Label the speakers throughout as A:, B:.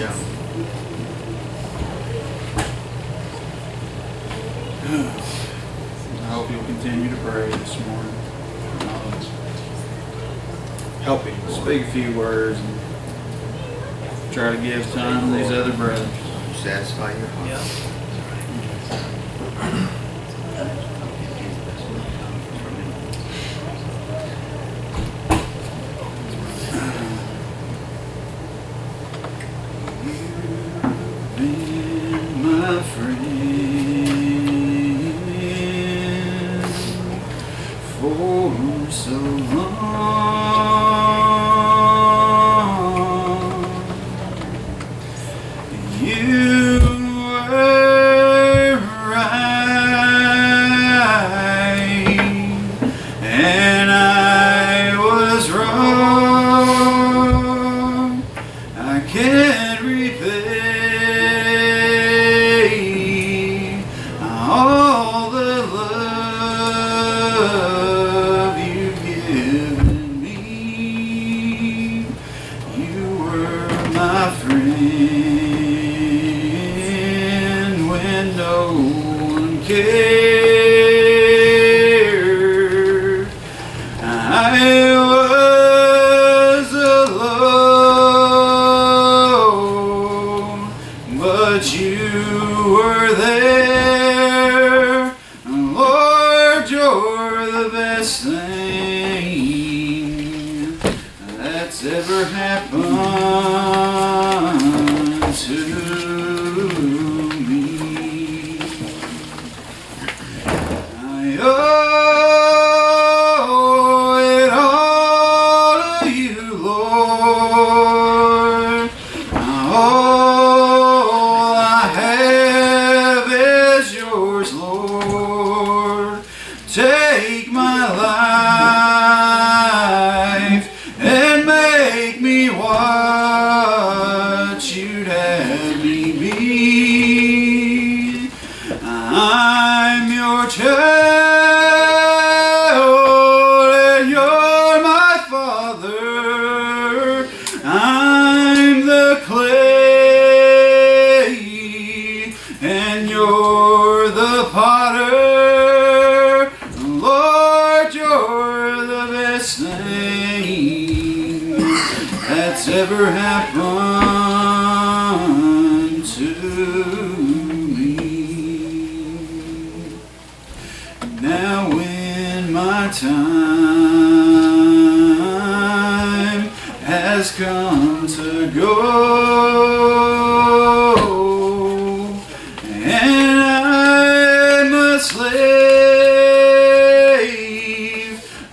A: Yeah.
B: I hope you'll continue to pray this morning. Help him speak a few words and try to give time to these other brothers.
A: Satisfy your heart.
C: Yeah.
B: My friend for so long, you were right and I was wrong. I can't repay all the love you've given me. You were my friend when no one cared. I was alone, but you were there. Lord, you're the best thing that's ever happened to me. I owe it all to you, Lord. All I have is yours, Lord. Take my life and make me what you'd have me be. I'm your child and you're my father. I'm the clay and you're the potter. Lord, you're the best thing that's ever happened to me. Now when my time has come to go and I must leave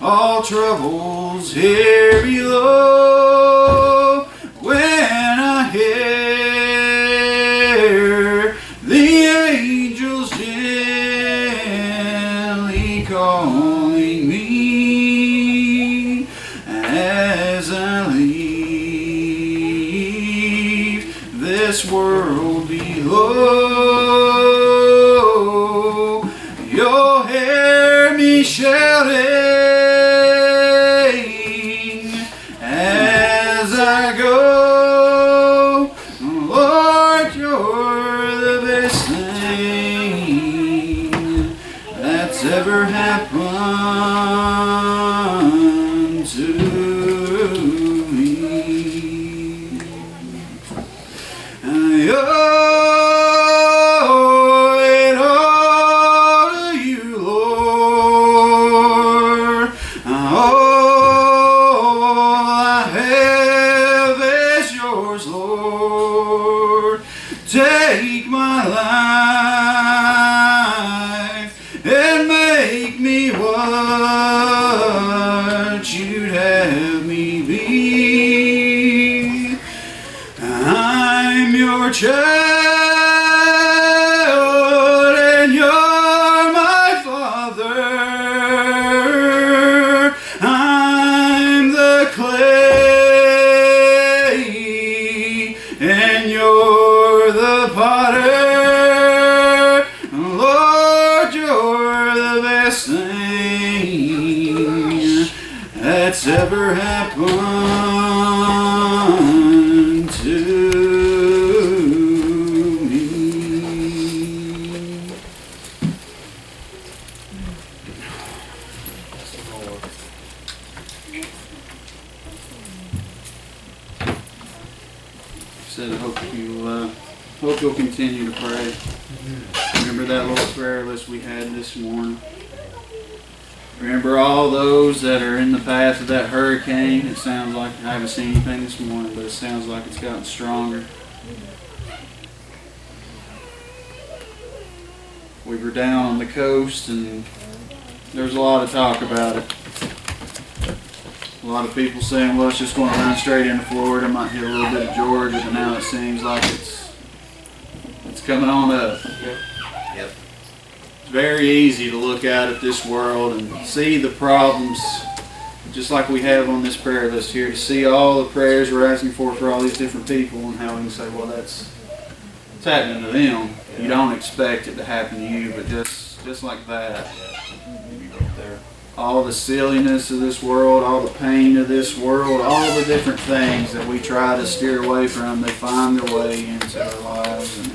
B: all troubles here below, when I hear the angels gently calling me as I leave this world below, you'll hear me shouting as I go. Lord, you're the best thing that's ever happened to me. I owe it all to you, Lord. All I have is yours, Lord. Take my life and make me what you'd have me be. I'm your child and you're my father. I'm the clay and you're the potter. Lord, you're the best thing that's ever happened to you'll continue to pray. Remember that little prayer list we had this morning. Remember all those that are in the path of that hurricane. It sounds like, I haven't seen anything this morning, but it sounds like it's gotten stronger. We were down on the coast and there was a lot of talk about it. A lot of people saying, well, it's just going to run straight into Florida, might hit a little bit of Georgia, but now it seems like it's coming on up.
A: Yep.
B: It's very easy to look out at this world and see the problems, just like we have on this prayer list here, to see all the prayers we're asking for all these different people, and how we can say, well, it's happening to them. You don't expect it to happen to you, but just like that. All the silliness of this world, all the pain of this world, all the different things that we try to steer away from, they find their way into our lives. And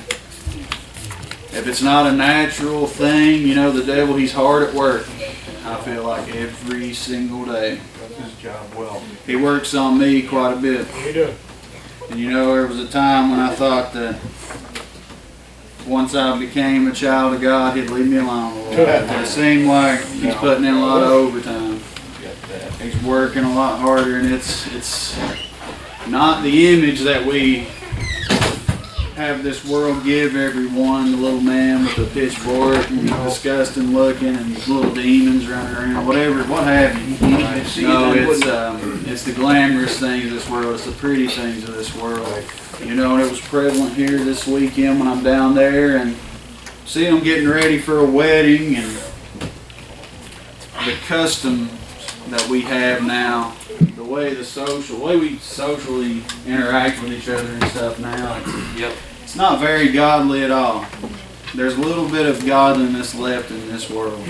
B: if it's not a natural thing, you know, the devil, he's hard at work. I feel like every single day.
A: Does his job well.
B: He works on me quite a bit.
A: He does.
B: And you know, there was a time when I thought that once I became a child of God, he'd leave me alone a little bit. It seemed like he's putting in a lot of overtime. He's working a lot harder, and it's not the image that we have this world give everyone, the little man with the pitchfork and disgusting looking and little demons running around, whatever, what have you. No, it's the glamorous things of this world. It's the pretty things of this world. You know, and it was prevalent here this weekend when I'm down there and see them getting ready for a wedding, and the custom that we have now, the way we socially interact with each other and stuff now, it's not very godly at all. There's a little bit of godliness left in this world.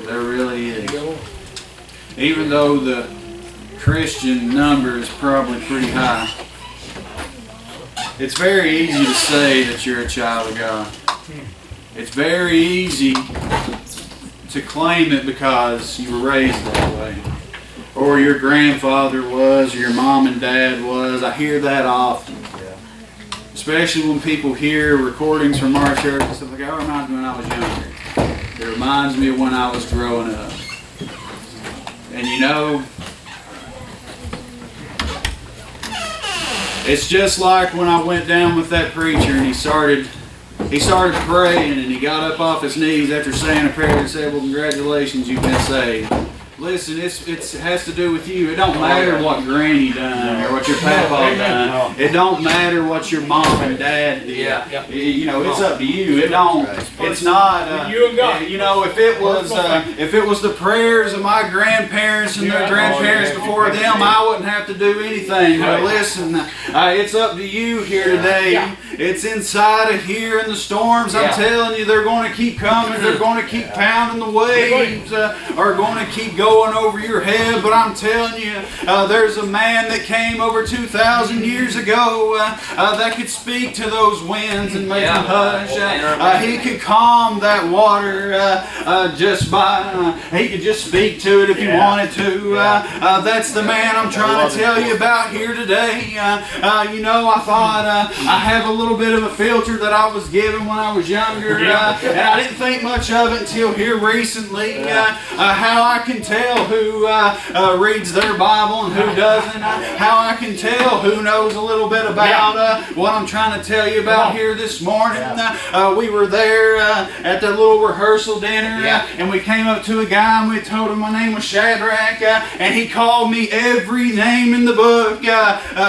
B: There really is. Even though the Christian number is probably pretty high, it's very easy to say that you're a child of God. It's very easy to claim it because you were raised that way, or your grandfather was, or your mom and dad was. I hear that often. Especially when people hear recordings from our church and stuff like that. It reminds me when I was younger. It reminds me of when I was growing up. And you know, it's just like when I went down with that preacher and he started praying, and he got up off his knees after saying a prayer and said, well, congratulations, you've been saved. Listen, it has to do with you. It don't matter what Granny done or what your papa done. It don't matter what your mom and dad did. You know, it's up to you. It don't. It's not. You and God. You know, if it was the prayers of my grandparents and their grandparents before them, I wouldn't have to do anything. But listen, it's up to you here today. It's inside of here, and the storms, I'm telling you, they're going to keep coming. They're going to keep pounding. The waves are going to keep going over your head. But I'm telling you, there's a man that came over 2,000 years ago that could speak to those winds and make them hush. He could calm that water just by, he could just speak to it if he wanted to. That's the man I'm trying to tell you about here today. You know, I thought I have a little bit of a filter that I was given when I was younger, and I didn't think much of it until here recently, how I can tell who reads their Bible and who doesn't, how I can tell who knows a little bit about what I'm trying to tell you about here this morning. We were there at the little rehearsal dinner, and we came up to a guy and we told him my name was Shadrach, and he called me every name in the book,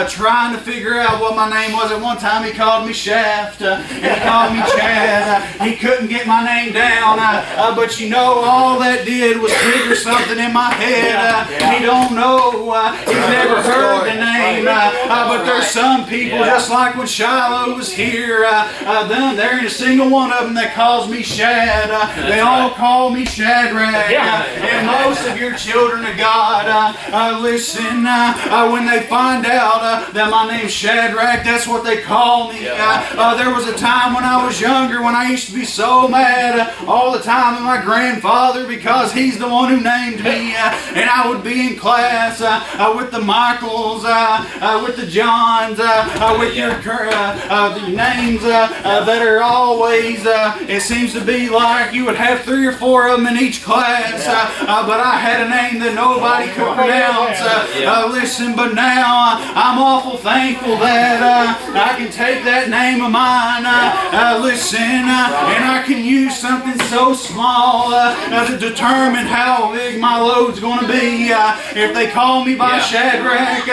B: trying to figure out what my name was. At one time he called me Shaft, and he called me Chad. He couldn't get my name down, but you know, all that did was trigger something in my head. He don't know, he's never heard the name, but there's some people, just like when Shiloh was here, there ain't a single one of them that calls me Shad. They all call me Shadrach. And most of your children of God, listen, when they find out that my name's Shadrach, that's what they call me. There was a time when I was younger when I used to be so mad all the time at my grandfather because he's the one who named me. And I would be in class with the Michaels, with the Johns, with your the names that are always, it seems to be like you would have 3 or 4 of them in each class, but I had a name that nobody could pronounce. Listen, but now I'm awful thankful that I can take that name of mine, listen, and I can use something so small to determine how big my load's going to be. If they call me by Shadrach,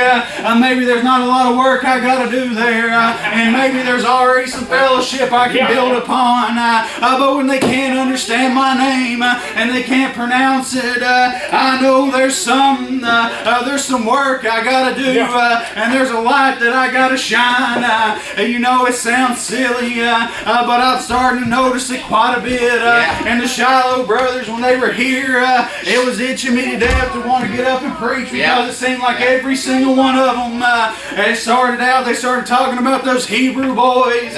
B: maybe there's not a lot of work I got to do there, and maybe there's already some fellowship I can build upon, but when they can't understand my name and they can't pronounce it, I know there's some work I got to do, and there's a light that I got to shine. And you know, it sounds silly, but I'm starting to notice it quite a bit. And the Shiloh brothers, when they were here, it was itching me to death to want to get up and preach because it seemed like every single one of them, they started talking about those Hebrew boys.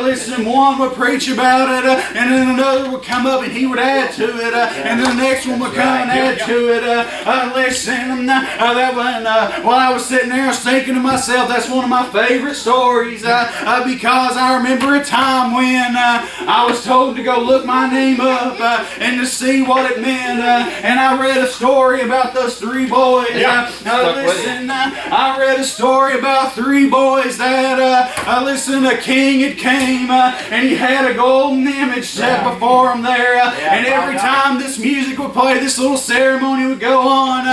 B: Listen, one would preach about it, and then another would come up and he would add to it, and then the next one would come and add to it. Listen, while I was sitting there, I was thinking to myself, that's one of my favorite stories because I remember a time when I was told to go look my name up and to see what it meant, and I read a story about those 3 boys. Listen, I read a story about 3 boys that, listen, a king had came and he had a golden image set before him there, and every time this music would play, this little ceremony would go on,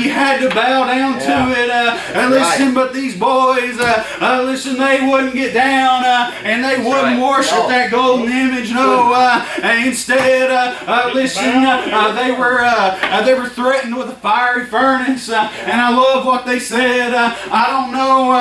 B: you had to bow down to it. Listen, but these boys, listen, they wouldn't get down and they wouldn't worship that golden image. No, instead, listen, they were threatened with a fiery furnace, and I love what they said. I don't know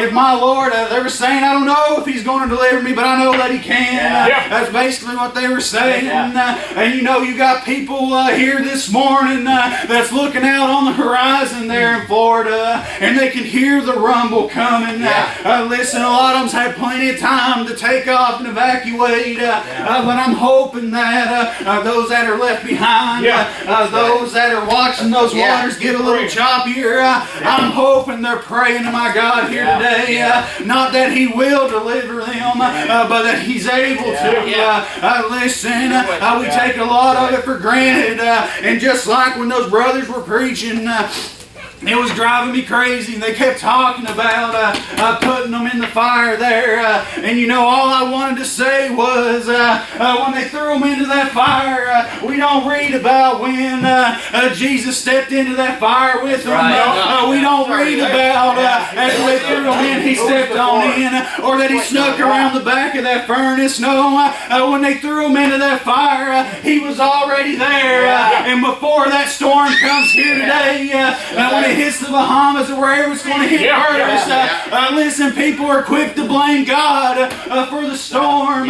B: if my Lord, they were saying, I don't know if He's going to deliver me, but I know that He can. That's basically what they were saying. And you know, you got people here this morning that's looking out on the horizon there in Florida, and they can hear the rumble coming. Listen, a lot of them's had plenty of time to take off and evacuate, but I'm hoping that those that are left behind, those that are watching those waters get a little choppier, I'm hoping they're praying to my God here today, not that He will deliver them, but that He's able to. Listen, we take a lot of it for granted, and just like when those brothers were preaching, it was driving me crazy. They kept talking about putting them in the fire there. And you know, all I wanted to say was when they threw them into that fire, we don't read about when Jesus stepped into that fire with them. We don't read about after they threw them in, He stepped on in, or that He snuck around the back of that furnace. No, when they threw Him into that fire, He was already there. And before that storm comes here today, when it hits the Bahamas or wherever it's going to hit first, listen, people are quick to blame God for the storm.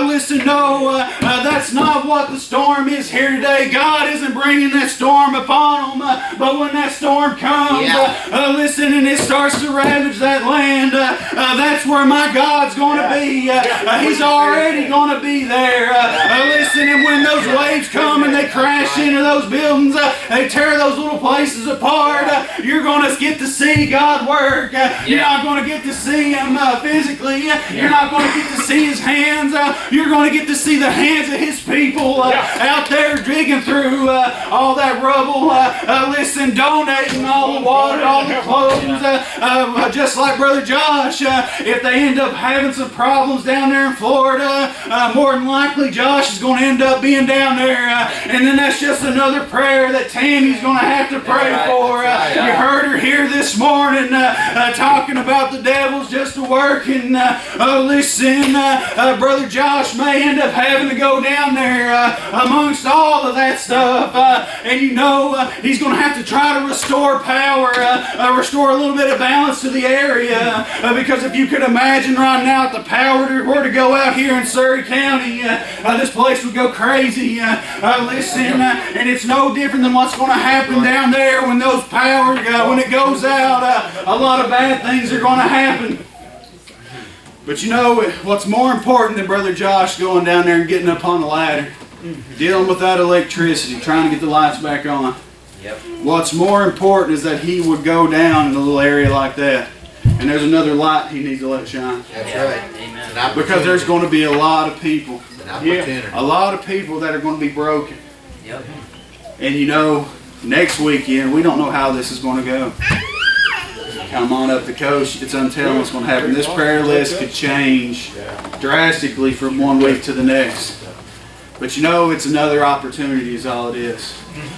B: Listen, no, that's not what the storm is here today. God isn't bringing that storm upon them, but when that storm comes, listen, and it starts to ravage that land, that's where my God's going to be. He's already going to be there. Listen, and when those waves come and they crash into those buildings, they tear those little places apart, you're going to get to see God work. You're not going to get to see Him physically. You're not going to get to see His hands. You're going to get to see the hands of His people out there digging through all that rubble. Listen, donating all the water, all the clothes. Just like Brother Josh, if they end up having some problems down there in Florida, more than likely Josh is going to end up being down there. And then that's just another prayer that Tammy's going to have to pray for. You heard her here this morning talking about the devil's just a working. Listen, Brother Josh may end up having to go down there amongst all of that stuff. And you know, he's going to have to try to restore power, restore a little bit of balance to the area. Because if you could imagine right now, if the power were to go out here in Surrey County, this place would go crazy. Listen, and it's no different than what's going to happen down there when those power, when it goes out. A lot of bad things are going to happen. But you know what's more important than Brother Josh going down there and getting up on the ladder, dealing with that electricity, trying to get the lights back on.
A: Yep.
B: What's more important is that he would go down in a little area like that, and there's another light he needs to let shine.
A: That's right.
C: Amen.
B: Because there's going to be a lot of people,
A: An opportunity.
B: a lot of people that are going to be broken.
C: Yep.
B: And you know, next weekend, we don't know how this is going to go. Come on up the coast, it's untelling what's going to happen. This prayer list could change drastically from one week to the next. But you know, it's another opportunity is all it is.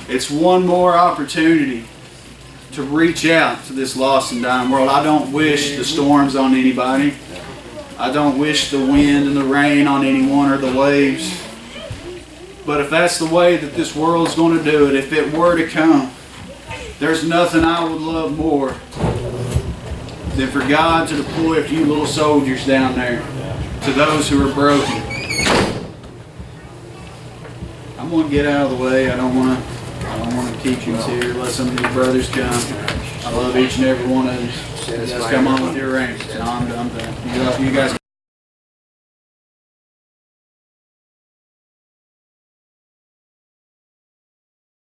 B: It's one more opportunity to reach out to this lost and dying world. I don't wish the storms on anybody. I don't wish the wind and the rain on anyone or the waves. But if that's the way that this world is going to do it, if it were to come, there's nothing I would love more than for God to deploy a few little soldiers down there to those who are broken. I'm going to get out of the way. I don't want to keep you here. Let some of these brothers come. I love each and every one of you. Just come on with your arrangements. No, I'm done. You guys.